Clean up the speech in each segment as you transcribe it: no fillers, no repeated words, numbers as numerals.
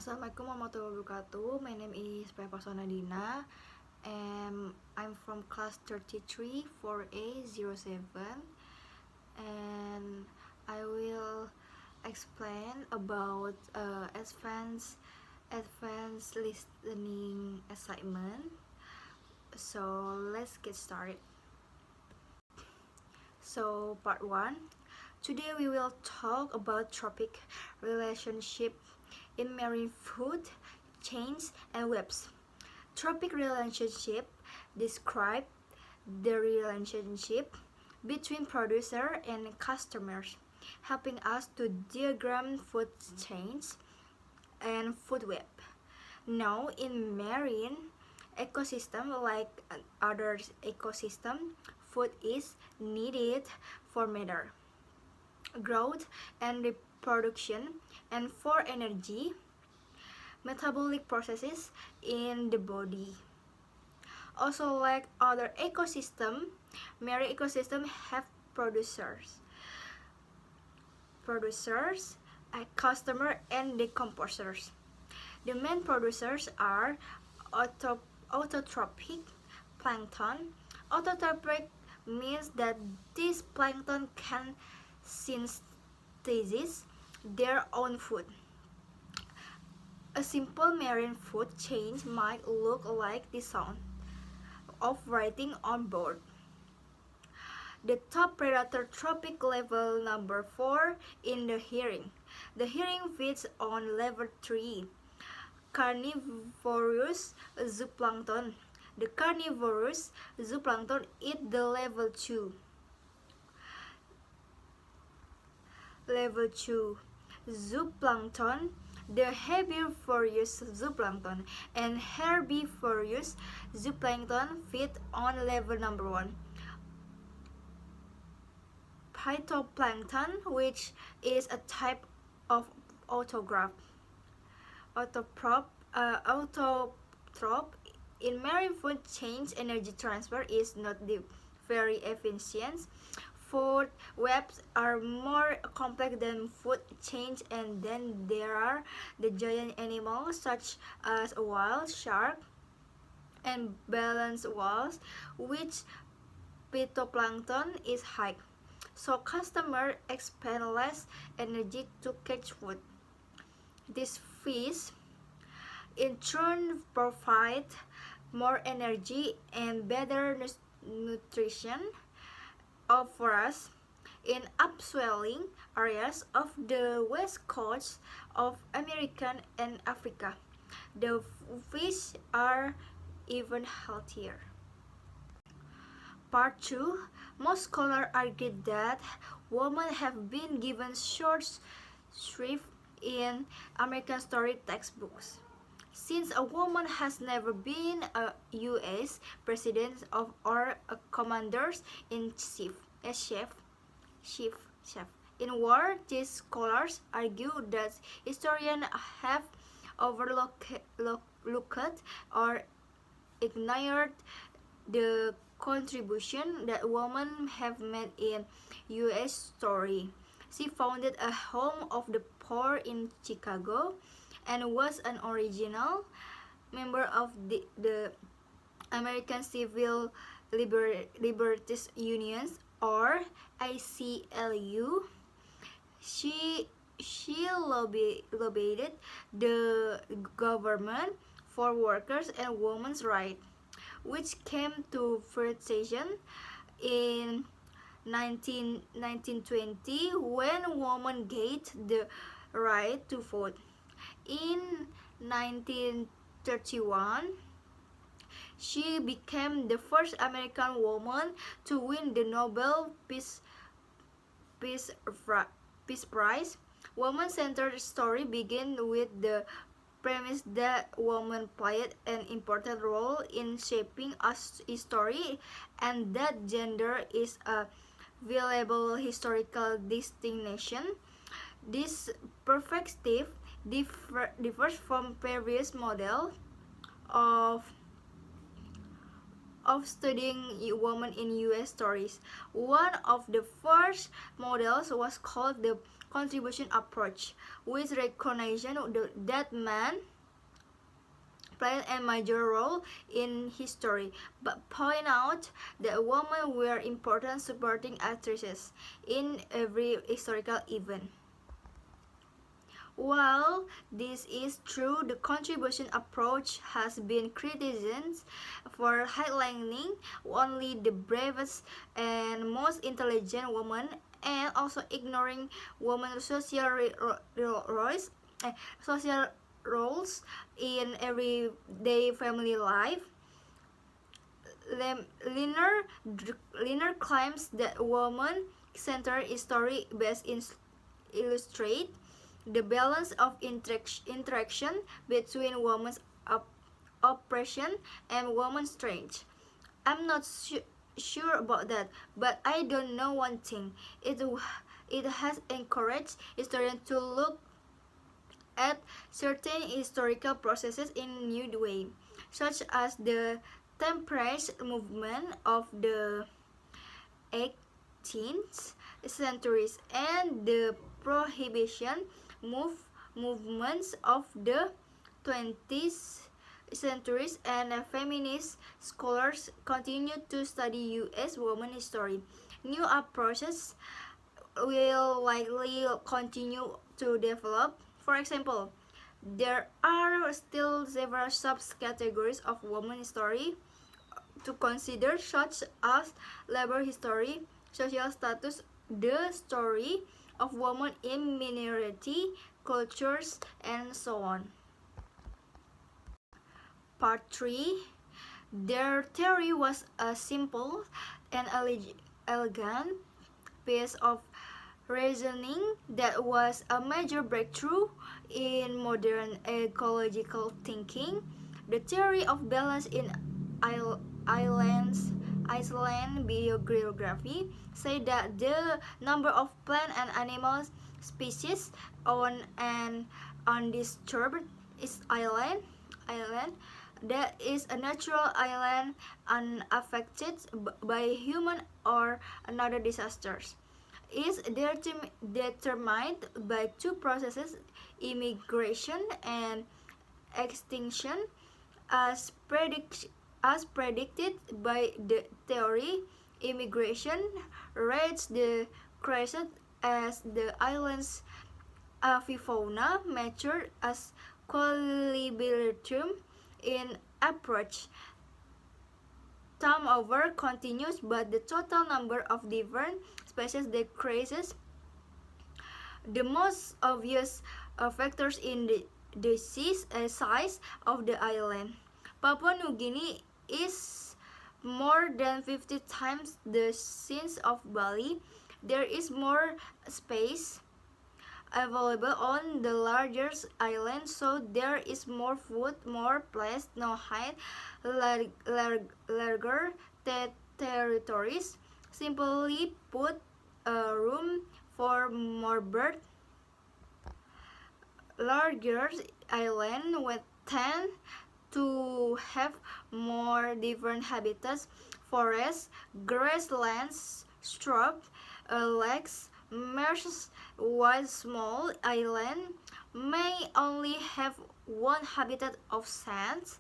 Assalamualaikum warahmatullahi wabarakatuh. My name is Pepa Sonadina and I'm from class 33 4A07, and I will explain about advanced listening assignment. So let's get started. So part 1. Today we will talk about tropic relationship in marine food chains and webs. Tropic relationship describe the relationship between producer and customers, helping us to diagram food chains and food web. Now, in marine ecosystem, like other ecosystem, food is needed for matter, growth and reproduction, and for energy, metabolic processes in the body. Also, like other ecosystem, marine ecosystem have producers, customer, and decomposers. The main producers are autotrophic plankton. Autotrophic means that this plankton can synthesize their own food. A simple marine food chain might look like the sound of writing on board. The top predator tropic level number 4 in the herring. The herring feeds on level 3, carnivorous zooplankton. The carnivorous zooplankton eat the level 2. Level 2 zooplankton, the herbivorous zooplankton and herbivorous zooplankton feed on level number 1. Phytoplankton, which is a type of autotroph in marine food chains. Energy transfer is not very efficient. Food webs are more complex than food chains, and then there are the giant animals such as whale, shark, and balance whales, which phytoplankton is high. So customers expend less energy to catch food. These fish in turn provide more energy and better nutrition for us. In upswelling areas of the west coast of America and Africa, the fish are even healthier. Part 2. Most scholars argue that women have been given short shrift in American story textbooks. Since a woman has never been a U.S. president or a commander-in-chief, chef. In war, these scholars argue that historians have overlooked or ignored the contribution that women have made in U.S. story. She founded a home of the poor in Chicago and was an original member of the American Civil Liberties Unions, or ACLU. She lobbied the government for workers and women's rights, which came to fruition in 1920 when women gained the right to vote. In 1931, she became the first American woman to win the Nobel Peace Prize. Woman-centered story begin with the premise that women played an important role in shaping our history, and that gender is a valuable historical distinction. This perspective differs from previous model of of studying women in US stories. One of the first models was called the contribution approach, which recognized that man played a major role in history, but point out that women were important supporting actresses in every historical event. While this is true, the contribution approach has been criticized for highlighting only the bravest and most intelligent women and also ignoring women's social roles in everyday family life. Liner claims that woman-centered story best illustrate the balance of interaction between women's oppression and women's strength. I'm not sure about that, but I don't know one thing. It has encouraged historians to look at certain historical processes in a new way, such as the temperance movement of the 18th centuries and the prohibition movements of the 20th centuries, and feminist scholars continue to study US women history. New approaches will likely continue to develop. For example, there are still several subcategories of women history to consider, such as labor history, social status, the story of women in minority cultures, and so on. Part 3. Their theory was a simple and elegant piece of reasoning that was a major breakthrough in modern ecological thinking. The theory of balance in Iceland biography said that the number of plant and animal species on an undisturbed island that is a natural island unaffected by human or another disasters is determined by two processes, immigration and extinction, as predicted by the theory. Immigration rates decreased as the island's avifauna matured as equilibrium in approach. Turnover continues, but the total number of different species decreases. The most obvious factors in the size of the island. Papua New Guinea is more than 50 times the size of Bali. There is more space available on the largest island, so there is more food, more place, no height, larger territories. Simply put, room for more birds. Larger islands would tend to have more different habitats, forests, grasslands, shrubs, lakes, marshes, while small islands may only have one habitat of sands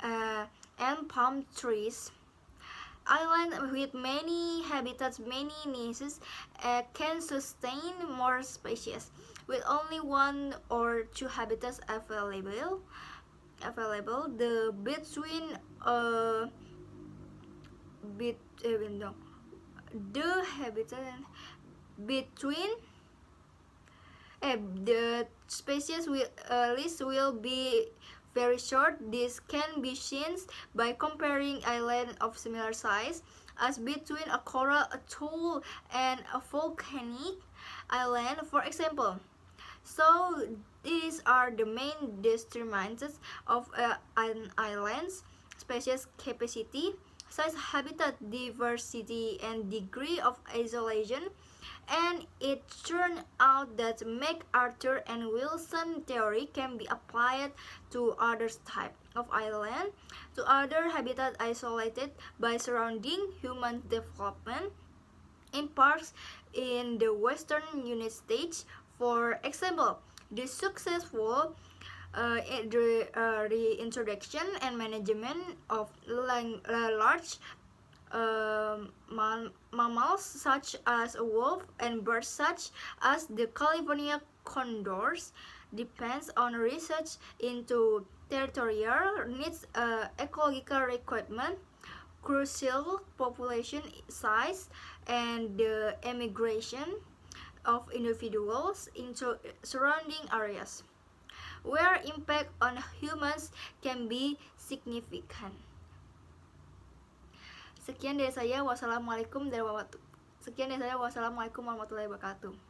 and palm trees. Islands with many habitats, many niches, can sustain more species. With only one or two habitats available, the the habitat between the species list will be very short. This can be seen by comparing islands of similar size as between a coral atoll and a volcanic island, for example. So these are the main determinants of an island's species capacity, size, habitat diversity, and degree of isolation. and it turned out that MacArthur and Wilson theory can be applied to other types of island, to other habitat isolated by surrounding human development in parks in the western United States. For example, the successful reintroduction and management of large mammals such as wolf and birds such as the California condors depends on research into territorial needs, ecological requirement, crucial population size, and the emigration of individuals into surrounding areas where impact on humans can be significant. Sekian dari saya. Wassalamualaikum warahmatullahi wabarakatuh.